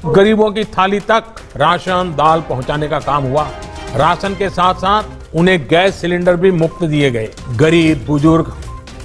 गरीबों की थाली तक राशन दाल पहुंचाने का काम हुआ। राशन के साथ साथ उन्हें गैस सिलेंडर भी मुफ्त दिए गए। गरीब बुजुर्ग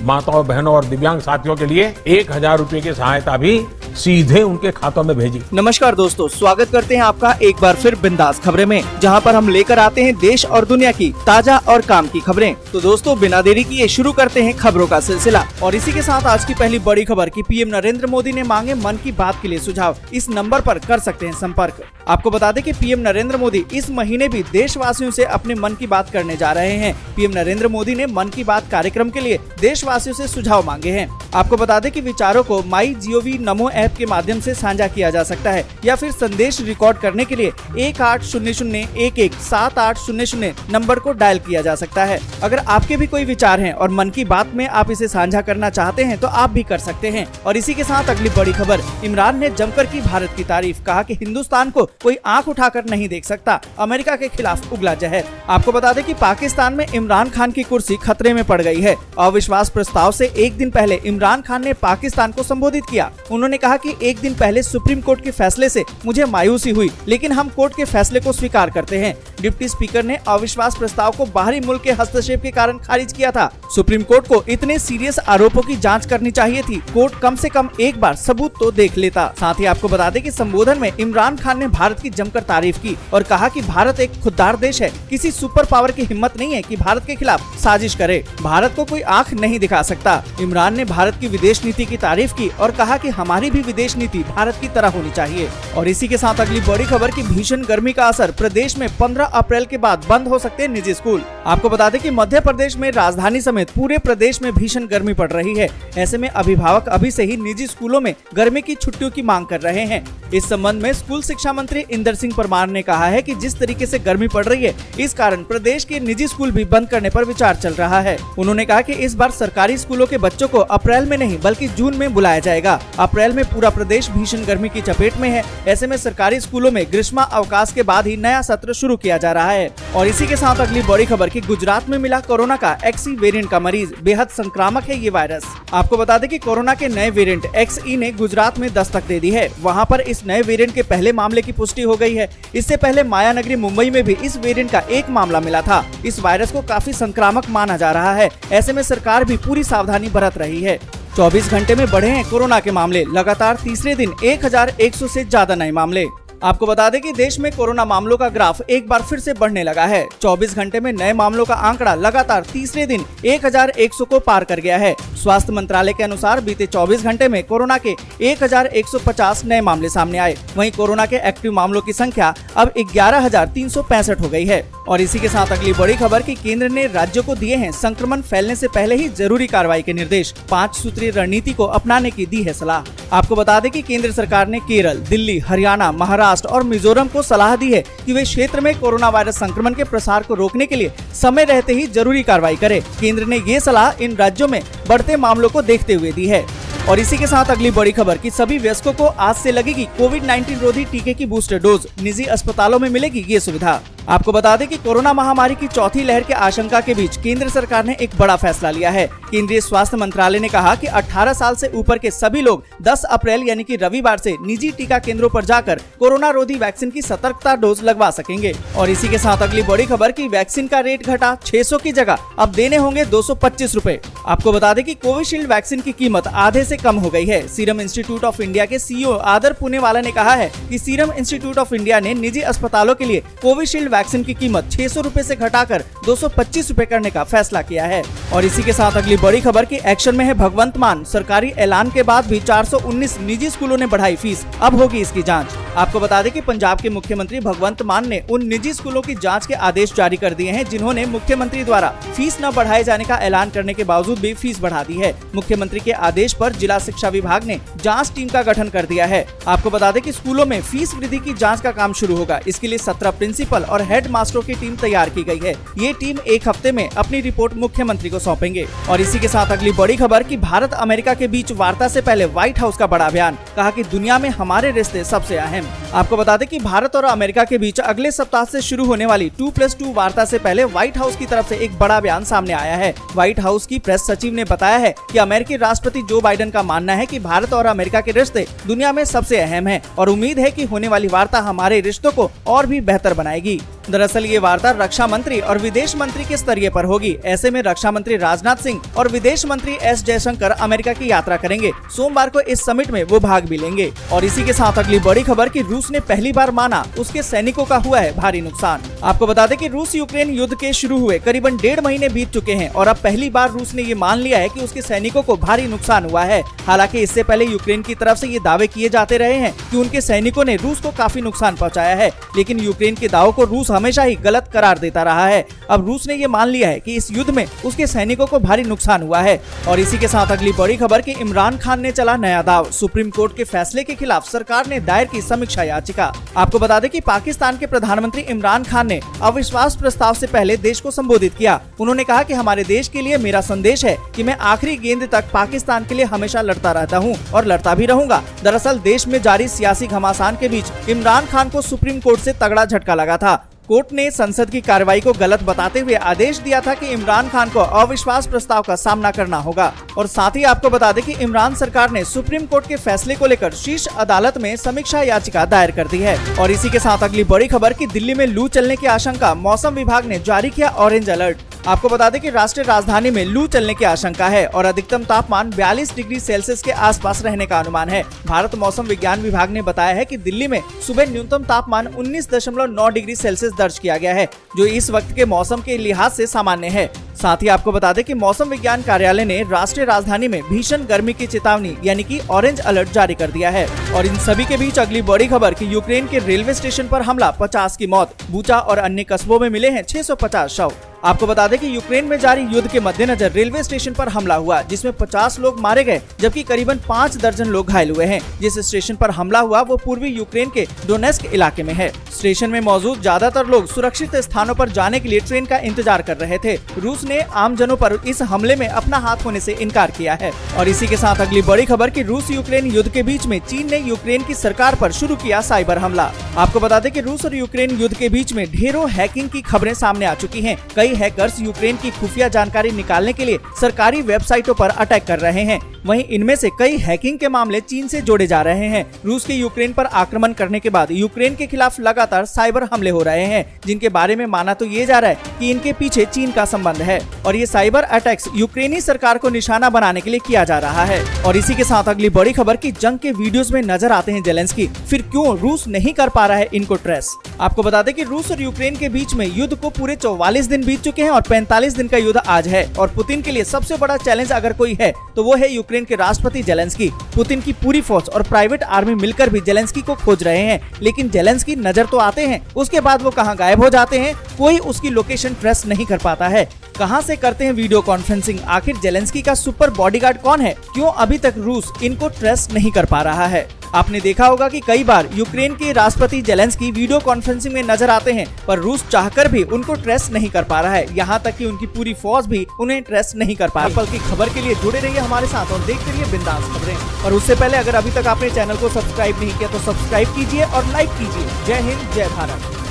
माताओं बहनों और दिव्यांग साथियों के लिए 1000 रुपए की सहायता भी सीधे उनके खातों में भेजी। नमस्कार दोस्तों, स्वागत करते हैं आपका एक बार फिर बिंदास खबरें में, जहां पर हम लेकर आते हैं देश और दुनिया की ताजा और काम की खबरें। तो दोस्तों, बिना देरी किए शुरू करते हैं खबरों का सिलसिला। और इसी के साथ आज की पहली बड़ी खबर की पीएम नरेंद्र मोदी ने मांगे मन की बात के लिए सुझाव। इस नंबर पर कर सकते हैं संपर्क। आपको बता दें कि पीएम नरेंद्र मोदी इस महीने भी देशवासियों से अपने मन की बात करने जा रहे हैं। पीएम नरेंद्र मोदी ने मन की बात कार्यक्रम के लिए देशवासियों से सुझाव मांगे हैं। आपको बता दें कि विचारों को MyGov नमो ऐप के माध्यम से साझा किया जा सकता है या फिर संदेश रिकॉर्ड करने के लिए 1800117800 नंबर को डायल किया जा सकता है। अगर आपके भी कोई विचार हैं और मन की बात में आप इसे साझा करना चाहते हैं तो आप भी कर सकते हैं। और इसी के साथ अगली बड़ी खबर, इमरान ने जमकर की भारत की तारीफ, कहा कि हिंदुस्तान को कोई आंख उठाकर नहीं देख सकता, अमेरिका के खिलाफ उगला जहर। आपको बता दें कि पाकिस्तान में इमरान खान की कुर्सी खतरे में पड़ गई है। अविश्वास प्रस्ताव से एक दिन पहले इमरान खान ने पाकिस्तान को संबोधित किया। उन्होंने कहा कि एक दिन पहले सुप्रीम कोर्ट के फैसले से मुझे मायूसी हुई, लेकिन हम कोर्ट के फैसले को स्वीकार करते हैं। डिप्टी स्पीकर ने अविश्वास प्रस्ताव को बाहरी मुल्क के हस्तक्षेप के कारण खारिज किया था। सुप्रीम कोर्ट को इतने सीरियस आरोपों की जांच करनी चाहिए थी। कोर्ट कम से कम एक बार सबूत तो देख लेता। साथ ही आपको बता दें कि संबोधन में इमरान खान ने भारत की जमकर तारीफ की और कहा कि भारत एक खुददार देश है। किसी सुपर पावर की हिम्मत नहीं है कि भारत के खिलाफ साजिश करे। भारत को कोई आंख नहीं दिखा सकता। इमरान ने भारत की विदेश नीति की तारीफ की और कहा कि हमारी भी विदेश नीति भारत की तरह होनी चाहिए। और इसी के साथ अगली बड़ी खबर की भीषण गर्मी का असर, प्रदेश में 15 अप्रैल के बाद बंद हो सकते हैं निजी स्कूल। आपको बता दें कि मध्य प्रदेश में राजधानी समेत पूरे प्रदेश में भीषण गर्मी पड़ रही है। ऐसे में अभिभावक अभी से ही निजी स्कूलों में गर्मी की छुट्टियों की मांग कर रहे हैं। इस संबंध में स्कूल शिक्षा मंत्री इंदर सिंह परमार ने कहा है कि जिस तरीके से गर्मी पड़ रही है, इस कारण प्रदेश के निजी स्कूल भी बंद करने पर विचार चल रहा है। उन्होंने कहा कि इस बार सरकारी स्कूलों के बच्चों को अप्रैल में नहीं बल्कि जून में बुलाया जाएगा। अप्रैल में पूरा प्रदेश भीषण गर्मी की चपेट में है। ऐसे में सरकारी स्कूलों में ग्रीष्म अवकाश के बाद ही नया सत्र शुरू किया जा रहा है। और इसी के साथ अगली बड़ी खबर की गुजरात में मिला कोरोना का XE वेरिएंट का मरीज, बेहद संक्रामक है ये वायरस। आपको बता दें कि कोरोना के नए वेरिएंट XE ने गुजरात में दस्तक दे दी है। वहां पर इस नए वेरिएंट के पहले मामले की पुष्टि हो गई है। इससे पहले मायानगरी मुंबई में भी इस वेरिएंट का एक मामला मिला था। इस वायरस को काफी संक्रामक माना जा रहा है। ऐसे में सरकार भी पूरी सावधानी बरत रही है। 24 घंटे में बढ़े हैं कोरोना के मामले, लगातार तीसरे दिन 1100 से ज्यादा नए मामले। आपको बता दें कि देश में कोरोना मामलों का ग्राफ एक बार फिर से बढ़ने लगा है। 24 घंटे में नए मामलों का आंकड़ा लगातार तीसरे दिन 1100 को पार कर गया है। स्वास्थ्य मंत्रालय के अनुसार बीते 24 घंटे में कोरोना के 1150 नए मामले सामने आए। वहीं कोरोना के एक्टिव मामलों की संख्या अब 11365 हो गई है। और इसी के साथ अगली बड़ी खबर कि केंद्र ने राज्यों को दिए हैं संक्रमण फैलने से पहले ही जरूरी कार्रवाई के निर्देश। 5 सूत्रीय रणनीति को अपनाने की दी है सलाह। आपको बता दें कि केंद्र सरकार ने केरल, दिल्ली, हरियाणा, महाराष्ट्र और मिजोरम को सलाह दी है कि वे क्षेत्र में कोरोना वायरस संक्रमण के प्रसार को रोकने के लिए समय रहते ही जरूरी कार्रवाई करें। केंद्र ने ये सलाह इन राज्यों में बढ़ते मामलों को देखते हुए दी है। और इसी के साथ अगली बड़ी खबर कि सभी वयस्कों को आज से लगेगी कोविड-19 रोधी टीके की बूस्टर डोज। निजी अस्पतालों में मिलेगी ये सुविधा। आपको बता दें कि कोरोना महामारी की चौथी लहर के आशंका के बीच केंद्र सरकार ने एक बड़ा फैसला लिया है। केंद्रीय स्वास्थ्य मंत्रालय ने कहा कि 18 साल से ऊपर के सभी लोग 10 अप्रैल यानी कि रविवार से निजी टीका केंद्रों पर जाकर कोरोना रोधी वैक्सीन की सतर्कता डोज लगवा सकेंगे। और इसी के साथ अगली बड़ी खबर की वैक्सीन का रेट घटा, 600 की जगह अब देने होंगे 225 रुपए। आपको बता दें कि कोविशील्ड वैक्सीन की कीमत आधे से कम हो गई है। सीरम इंस्टीट्यूट ऑफ इंडिया के CEO आदर पुनेवाला ने कहा है कि सीरम इंस्टीट्यूट ऑफ इंडिया ने निजी अस्पतालों के लिए कोविशील्ड वैक्सीन की कीमत 600 रुपए से घटाकर 225 रुपए करने का फैसला किया है। और इसी के साथ अगली बड़ी खबर की एक्शन में है भगवंत मान। सरकारी ऐलान के बाद भी 419 निजी स्कूलों ने बढ़ाई फीस, अब होगी इसकी जांच। आपको बता दें कि पंजाब के मुख्यमंत्री भगवंत मान ने उन निजी स्कूलों की जांच के आदेश जारी कर दिए हैं जिन्होंने मुख्यमंत्री द्वारा फीस न बढ़ाए जाने का ऐलान करने के बावजूद भी फीस बढ़ा दी है। मुख्यमंत्री के आदेश पर जिला शिक्षा विभाग ने जांच टीम का गठन कर दिया है। आपको बता दें कि स्कूलों में फीस वृद्धि की जांच का काम शुरू होगा। इसके लिए 17 प्रिंसिपल और हेड मास्टरों की टीम तैयार की गई है। ये टीम एक हफ्ते में अपनी रिपोर्ट मुख्यमंत्री को सौंपेंगे। और इसी के साथ अगली बड़ी खबर कि भारत अमेरिका के बीच वार्ता से पहले व्हाइट हाउस का बड़ा बयान, कहा कि दुनिया में हमारे रिश्ते सबसे अहम। आपको बता दें कि भारत और अमेरिका के बीच अगले सप्ताह से शुरू होने वाली 2+2 वार्ता से पहले व्हाइट हाउस की तरफ से एक बड़ा बयान सामने आया है। व्हाइट हाउस की प्रेस सचिव ने बताया है कि अमेरिकी राष्ट्रपति जो बाइडेन का मानना है कि भारत और अमेरिका के रिश्ते दुनिया में सबसे अहम है और उम्मीद है कि होने वाली वार्ता हमारे रिश्तों को और भी बेहतर बनाएगी। दरअसल ये वार्ता रक्षा मंत्री और विदेश मंत्री के स्तरीय पर होगी। ऐसे में रक्षा मंत्री राजनाथ सिंह और विदेश मंत्री एस जयशंकर अमेरिका की यात्रा करेंगे। सोमवार को इस समिट में वो भाग भी लेंगे। और इसी के साथ अगली बड़ी खबर कि रूस ने पहली बार माना उसके सैनिकों का हुआ है भारी नुकसान। आपको बता दें कि रूस यूक्रेन युद्ध के शुरू हुए करीबन 1.5 महीने बीत चुके हैं और अब पहली बार रूस ने ये मान लिया है कि उसके सैनिकों को भारी नुकसान हुआ है। हालांकि इससे पहले यूक्रेन की तरफ से ये दावे किए जाते रहे हैं कि उनके सैनिकों ने रूस को काफी नुकसान पहुंचाया है, लेकिन यूक्रेन के दावों को रूस हमेशा ही गलत करार देता रहा है। अब रूस ने ये मान लिया है कि इस युद्ध में उसके सैनिकों को भारी नुकसान हुआ है। और इसी के साथ अगली बड़ी खबर कि इमरान खान ने चला नया दाव, सुप्रीम कोर्ट के फैसले के खिलाफ सरकार ने दायर की समीक्षा याचिका। आपको बता दें कि पाकिस्तान के प्रधानमंत्री इमरान खान ने अविश्वास प्रस्ताव से पहले देश को संबोधित किया। उन्होंने कहा कि हमारे देश के लिए मेरा संदेश है कि मैं आखिरी गेंद तक पाकिस्तान के लिए हमेशा लड़ता रहता हूं और लड़ता भी रहूंगा। दरअसल देश में जारी सियासी घमासान के बीच इमरान खान को सुप्रीम कोर्ट से तगड़ा झटका लगा था। कोर्ट ने संसद की कार्रवाई को गलत बताते हुए आदेश दिया था कि इमरान खान को अविश्वास प्रस्ताव का सामना करना होगा। और साथ ही आपको बता दें कि इमरान सरकार ने सुप्रीम कोर्ट के फैसले को लेकर शीर्ष अदालत में समीक्षा याचिका दायर कर दी है। और इसी के साथ अगली बड़ी खबर कि दिल्ली में लू चलने की आशंका, मौसम विभाग ने जारी किया ऑरेंज अलर्ट। आपको बता दें कि राष्ट्रीय राजधानी में लू चलने की आशंका है और अधिकतम तापमान 42 डिग्री सेल्सियस के आसपास रहने का अनुमान है। भारत मौसम विज्ञान विभाग ने बताया है कि दिल्ली में सुबह न्यूनतम तापमान 19.9 डिग्री सेल्सियस दर्ज किया गया है, जो इस वक्त के मौसम के लिहाज से सामान्य है। साथ ही आपको बता दें कि मौसम विज्ञान कार्यालय ने राष्ट्रीय राजधानी में भीषण गर्मी की चेतावनी यानी कि ऑरेंज अलर्ट जारी कर दिया है। और इन सभी के बीच अगली बड़ी खबर कि यूक्रेन के रेलवे स्टेशन पर हमला, 50 की मौत, बूचा और अन्य कस्बों में मिले हैं 650 शव। आपको बता दें कि यूक्रेन में जारी युद्ध के मद्देनजर रेलवे स्टेशन पर हमला हुआ, जिसमें 50 लोग मारे गए जबकि करीबन 5 दर्जन लोग घायल हुए हैं। जिस स्टेशन पर हमला हुआ वो पूर्वी यूक्रेन के डोनेस्क इलाके में है। स्टेशन में मौजूद ज्यादातर लोग सुरक्षित स्थानों पर जाने के लिए ट्रेन का इंतजार कर रहे थे। रूस ने आम जनों पर इस हमले में अपना हाथ होने से इनकार किया है। और इसी के साथ अगली बड़ी खबर कि रूस यूक्रेन युद्ध के बीच में चीन ने यूक्रेन की सरकार पर शुरू किया साइबर हमला। आपको बता दें कि रूस और यूक्रेन युद्ध के बीच में ढेरों हैकिंग की खबरें सामने आ चुकी हैं। कई हैकर्स यूक्रेन की खुफिया जानकारी निकालने के लिए सरकारी वेबसाइटों पर अटैक कर रहे हैं। वहीं इनमें से कई हैकिंग के मामले चीन से जोड़े जा रहे हैं। रूस के यूक्रेन पर आक्रमण करने के बाद यूक्रेन के खिलाफ लगातार साइबर हमले हो रहे हैं, जिनके बारे में माना तो ये जा रहा है कि इनके पीछे चीन का संबंध है और ये साइबर अटैक्स यूक्रेनी सरकार को निशाना बनाने के लिए किया जा रहा है। और इसी के साथ अगली बड़ी खबर की जंग के वीडियोस में नजर आते हैं जेलेंस्की, फिर क्यों रूस नहीं कर पा रहा है इनको ट्रेस। आपको बता दें कि रूस और यूक्रेन के बीच में युद्ध को पूरे 44 दिन बीत चुके हैं और 45 दिन का युद्ध आज है। और पुतिन के लिए सबसे बड़ा चैलेंज अगर कोई है तो वो है यूक्रेन के राष्ट्रपति जेलेंस्की। पुतिन की पूरी फौज और प्राइवेट आर्मी मिलकर भी जेलेंस्की को खोज रहे हैं, लेकिन जेलेंस्की नजर तो आते हैं, उसके बाद वो कहां गायब हो जाते हैं, कोई उसकी लोकेशन ट्रेस नहीं कर पाता है। कहां से करते हैं वीडियो कॉन्फ्रेंसिंग, आखिर जेलेंस्की का सुपर बॉडीगार्ड कौन है, क्यों अभी तक रूस इनको ट्रेस नहीं कर पा रहा है। आपने देखा होगा कि कई बार यूक्रेन के राष्ट्रपति जेलेंस्की वीडियो कॉन्फ्रेंसिंग में नजर आते हैं, पर रूस चाहकर भी उनको ट्रेस नहीं कर पा रहा है। यहाँ तक कि उनकी पूरी फौज भी उन्हें ट्रेस नहीं कर पा रही। पल की खबर के लिए जुड़े रहिए हमारे साथ और देखते रहिए बिंदास खबरें। और उससे पहले अगर अभी तक आपने चैनल को सब्सक्राइब नहीं किया तो सब्सक्राइब कीजिए और लाइक कीजिए। जय हिंद, जय भारत।